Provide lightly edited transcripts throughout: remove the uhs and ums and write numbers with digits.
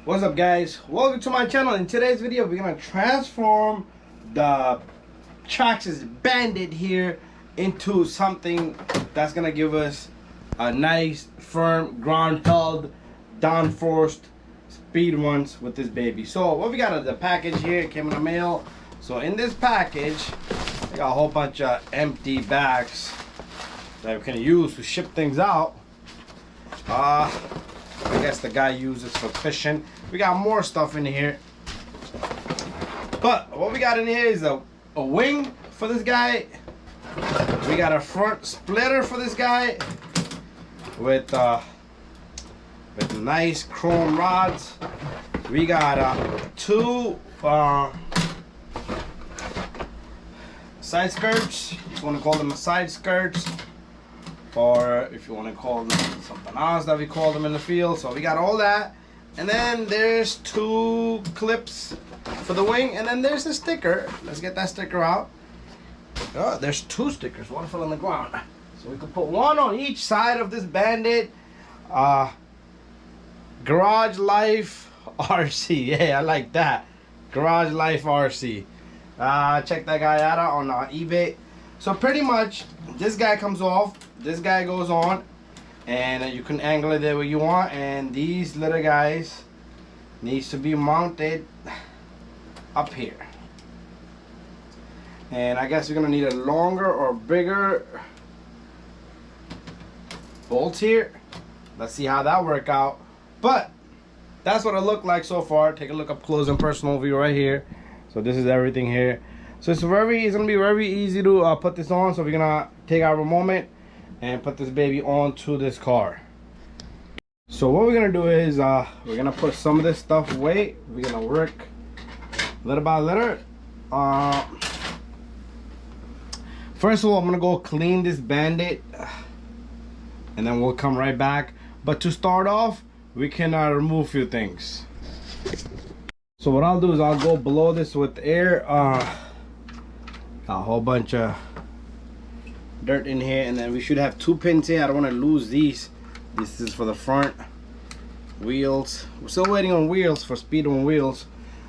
What's up, guys? Welcome to my channel. In today's video, we're gonna transform the Traxxas Bandit here into something that's gonna give us a nice, firm, ground-held, downforced speed runs with this baby. So what we got is the package here. It came in the mail. So in this package, we got a whole bunch of empty bags that we can use to ship things out. I guess the guy uses for fishing. We got more stuff in here, but what we got in here is a wing for this guy. We got a front splitter for this guy with nice chrome rods. We got two side skirts. If you want to call them side skirts, or if you want to call them something else that we call them in the field. So we got all that, and then there's two clips for the wing, and then there's a sticker. Let's get that sticker out. Oh, there's two stickers. One fell on the ground, so we could put one on each side of this Bandit. Garage Life RC. Yeah, I like that. Garage Life RC. Check that guy out on eBay. So pretty much this guy comes off, this guy goes on, and you can angle it the way you want, and these little guys needs to be mounted up here. And I guess you're gonna need a longer or bigger bolt here. Let's see how that work out. But that's what it looked like so far. Take a look up close and personal view right here. So this is everything here. So it's gonna be very easy to put this on. So we're gonna take our moment and put this baby onto this car. So what we're gonna do is we're gonna put some of this stuff away. We're gonna work little by little. First of all, I'm gonna go clean this Bandit, and then we'll come right back. But to start off, we can remove a few things. So what I'll do is I'll go below this with air. A whole bunch of dirt in here, and then we should have two pins here. I don't want to lose these. This is for the front wheels. We're still waiting on wheels for speed on wheels,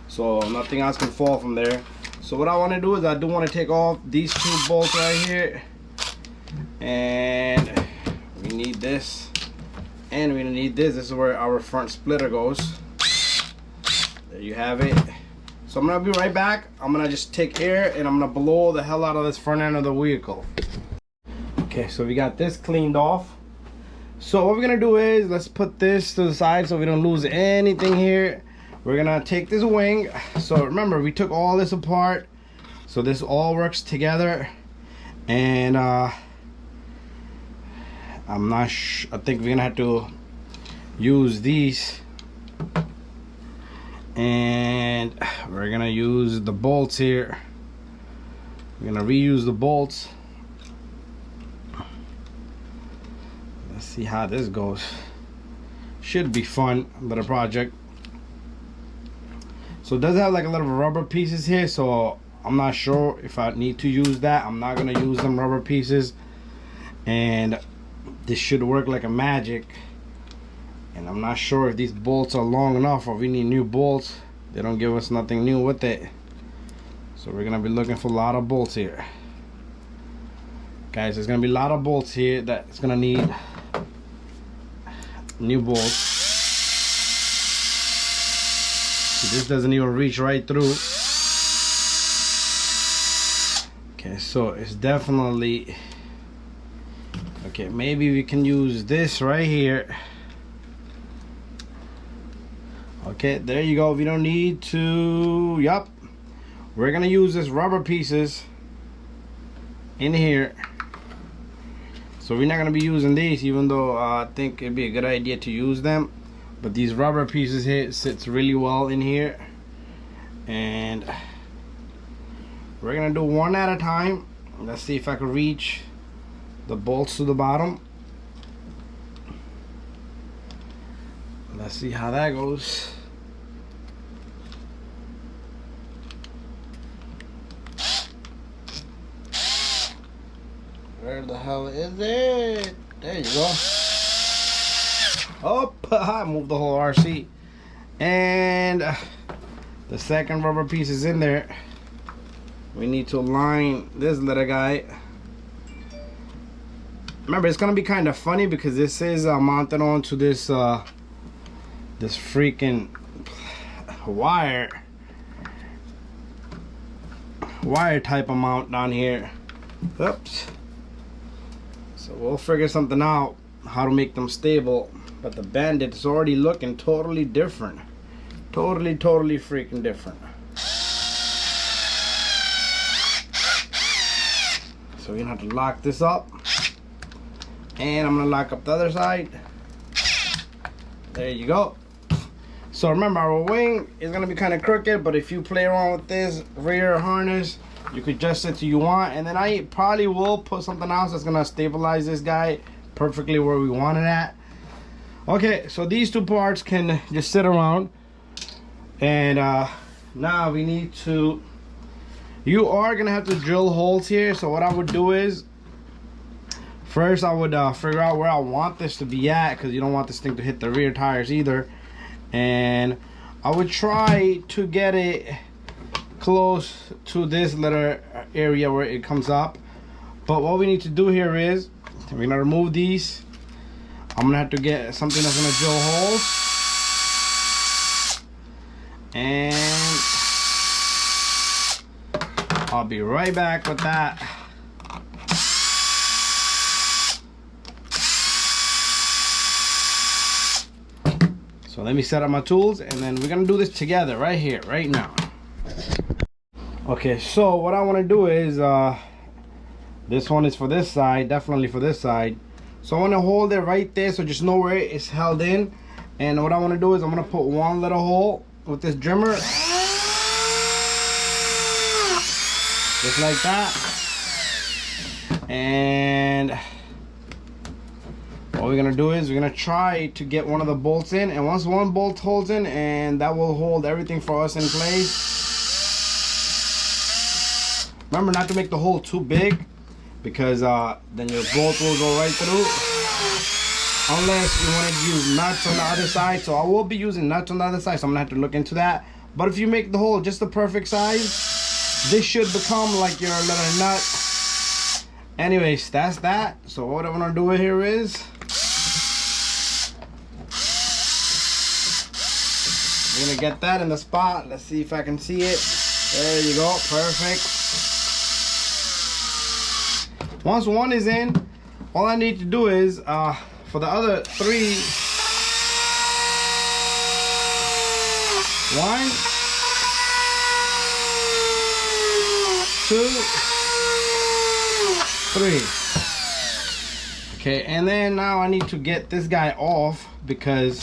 so nothing else can fall from there. So what I want to do is I do want to take off these two bolts right here, and we need this, and we need this. This is where our front splitter goes. There you have it. So I'm gonna be right back. I'm gonna just take air and I'm gonna blow the hell out of this front end of the vehicle. Okay, so we got this cleaned off. So what we're gonna do is let's put this to the side so we don't lose anything here. We're gonna take this wing. So remember, we took all this apart, so this all works together. And I'm not sure. I think we're gonna have to use these, and we're gonna use the bolts here. We're gonna reuse the bolts. Let's see how this goes. Should be fun little project. So it does have like a little rubber pieces here, so I'm not sure if I need to use that. I'm not gonna use them rubber pieces, and this should work like a magic. And I'm not sure if these bolts are long enough or we need new bolts. They don't give us nothing new with it. So we're gonna be looking for a lot of bolts here. Guys, there's gonna be a lot of bolts here that's gonna need new bolts. See, this doesn't even reach right through. Okay, so it's definitely, okay, maybe we can use this right here. Okay, there you go. We don't need to, yup. We're gonna use this rubber pieces in here. So we're not gonna be using these, even though I think it'd be a good idea to use them. But these rubber pieces here sits really well in here. And we're gonna do one at a time. Let's see if I can reach the bolts to the bottom. Let's see how that goes. Where the hell is it? There you go. Oh, I moved the whole RC. And the second rubber piece is in there. We need to line this little guy. Remember, it's gonna be kind of funny because this is mounted onto this this freaking wire type of mount down here. Oops. So we'll figure something out how to make them stable. But the Bandit is already looking totally different. Totally freaking different. So we're gonna have to lock this up. And I'm gonna lock up the other side. There you go. So remember, our wing is gonna be kind of crooked, but if you play around with this rear harness, you could adjust it to you want. And then I probably will put something else that's gonna stabilize this guy perfectly where we want it at. Okay, so these two parts can just sit around. And now we need to, you are gonna have to drill holes here. So what I would do is, first I would figure out where I want this to be at, because you don't want this thing to hit the rear tires either. And I would try to get it close to this little area where it comes up. But what we need to do here is, we're gonna remove these. I'm gonna have to get something that's gonna drill holes. And I'll be right back with that. So let me set up my tools, and then we're gonna do this together right here, right now. Okay, so what I wanna do is, this one is for this side, definitely for this side. So I wanna hold it right there, so just know where it's held in. And what I wanna do is I'm gonna put one little hole with this trimmer. Just like that. And what we're gonna do is we're gonna try to get one of the bolts in, and once one bolt holds in, and that will hold everything for us in place. Remember not to make the hole too big, because then your bolt will go right through, unless you want to use nuts on the other side. So I will be using nuts on the other side, so I'm gonna have to look into that. But if you make the hole just the perfect size, this should become like your little nut. Anyways, that's that. So what I'm gonna do here is, we're gonna get that in the spot. Let's see if I can see it. There you go, perfect. Once one is in, all I need to do is, for the other three, 1, 2, 3. Okay, and then now I need to get this guy off, because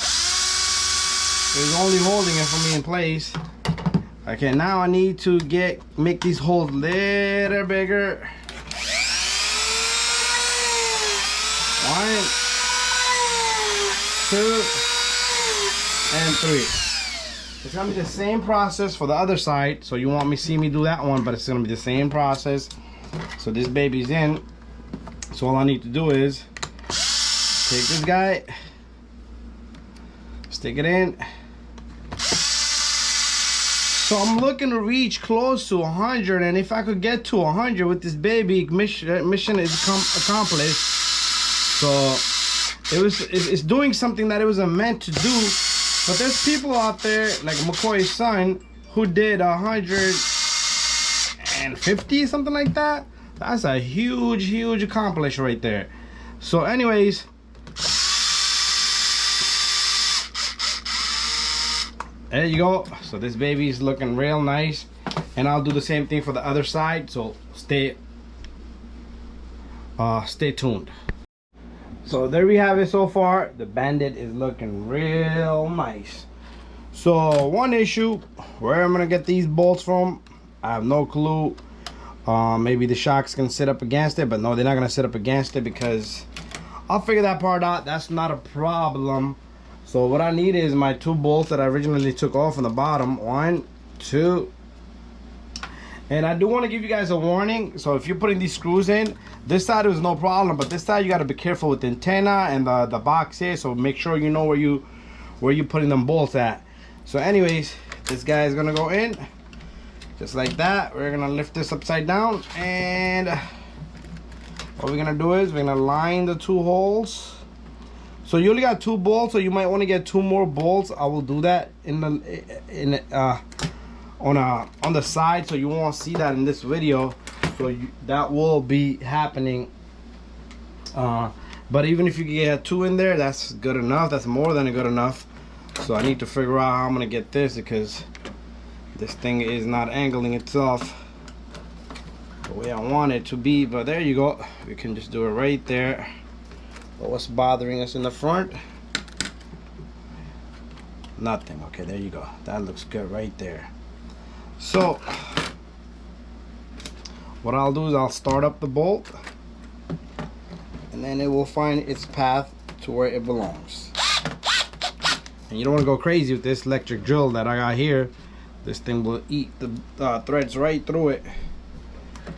it's only holding it for me in place. Okay, now I need to make these holes a little bigger. 1, 2, and 3. It's gonna be the same process for the other side. So you want me see me do that one, but it's gonna be the same process. So this baby's in. So all I need to do is take this guy, stick it in. So I'm looking to reach close to 100, and if I could get to 100 with this baby, mission is accomplished. So it's doing something that it wasn't meant to do. But there's people out there like McCoy's son who did 150, something like that. That's a huge accomplishment right there. So anyways, there you go. So this baby's looking real nice, and I'll do the same thing for the other side. So stay tuned. So there we have it so far. The Bandit is looking real nice. So one issue, where I'm gonna get these bolts from, I have no clue. Maybe the shocks can sit up against it, but no, they're not gonna sit up against it, because I'll figure that part out. That's not a problem. So what I need is my 2 bolts that I originally took off on the bottom. 1, 2. And I do want to give you guys a warning. So if you're putting these screws in, this side was no problem, but this side you got to be careful with the antenna and the box here. So make sure you know where you're putting them bolts at. So anyways, this guy is gonna go in just like that. We're gonna lift this upside down, and what we're gonna do is we're gonna line the 2 holes. So you only got 2 bolts, so you might want to get 2 more bolts. I will do that on the side, so you won't see that in this video. So that will be happening. But even if you get 2 in there, that's good enough. That's more than good enough. So I need to figure out how I'm gonna get this, because this thing is not angling itself the way I want it to be. But there you go. We can just do it right there. But what's bothering us in the front? Nothing. Okay, there you go. That looks good right there. So what I'll do is I'll start up the bolt, and then it will find its path to where it belongs. And you don't want to go crazy with this electric drill that I got here. This thing will eat the threads right through it.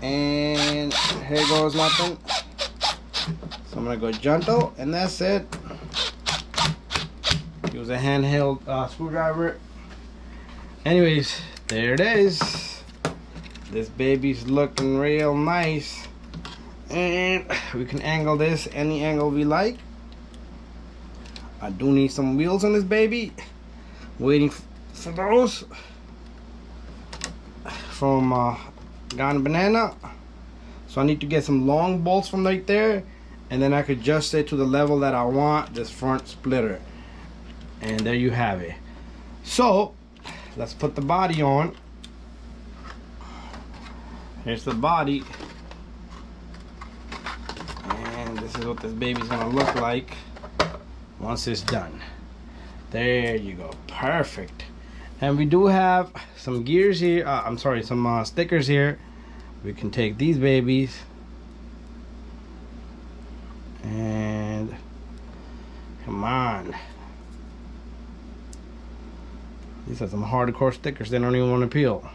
And here goes nothing. So I'm gonna go gentle, and that's it. Use a handheld screwdriver. Anyways, there it is. This baby's looking real nice, and we can angle this any angle we like. I do need some wheels on this baby. Waiting for those from Gone Banana. So I need to get some long bolts from right there, and then I could adjust it to the level that I want this front splitter. And there you have it. So let's put the body on. Here's the body, and this is what this baby's gonna look like once it's done. There you go, perfect. And we do have some gears here, I'm sorry, some stickers here. We can take these babies and come on, these are some hardcore stickers. They don't even want to peel.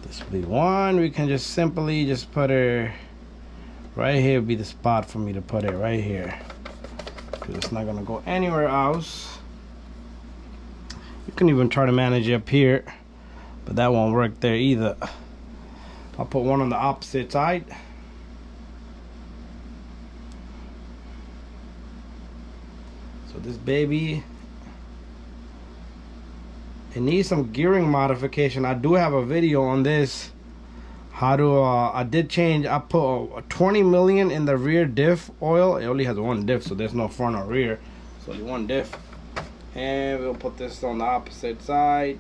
This will be one. We can just simply just put her right here. Would be the spot for me to put it right here, because it's not gonna go anywhere else. You can even try to manage it up here, but that won't work there either. I'll put one on the opposite side. So this baby, it needs some gearing modification. I do have a video on this, how to I did change. I put 20 million in the rear diff oil. It only has 1 diff, so there's no front or rear, so only 1 diff. And we'll put this on the opposite side,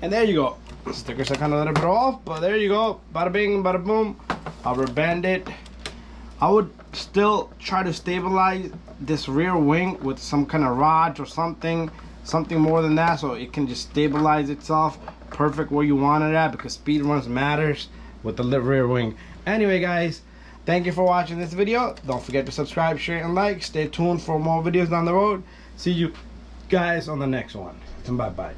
and there you go. The stickers are kind of a little bit off, but there you go. Bada bing, bada boom. Rubber bandit. I would still try to stabilize this rear wing with some kind of rods or something more than that, so it can just stabilize itself perfect where you want it at, because speed runs matters with the rear wing. Anyway guys, thank you for watching this video. Don't forget to subscribe, share, and like. Stay tuned for more videos down the road. See you guys on the next one, and bye bye.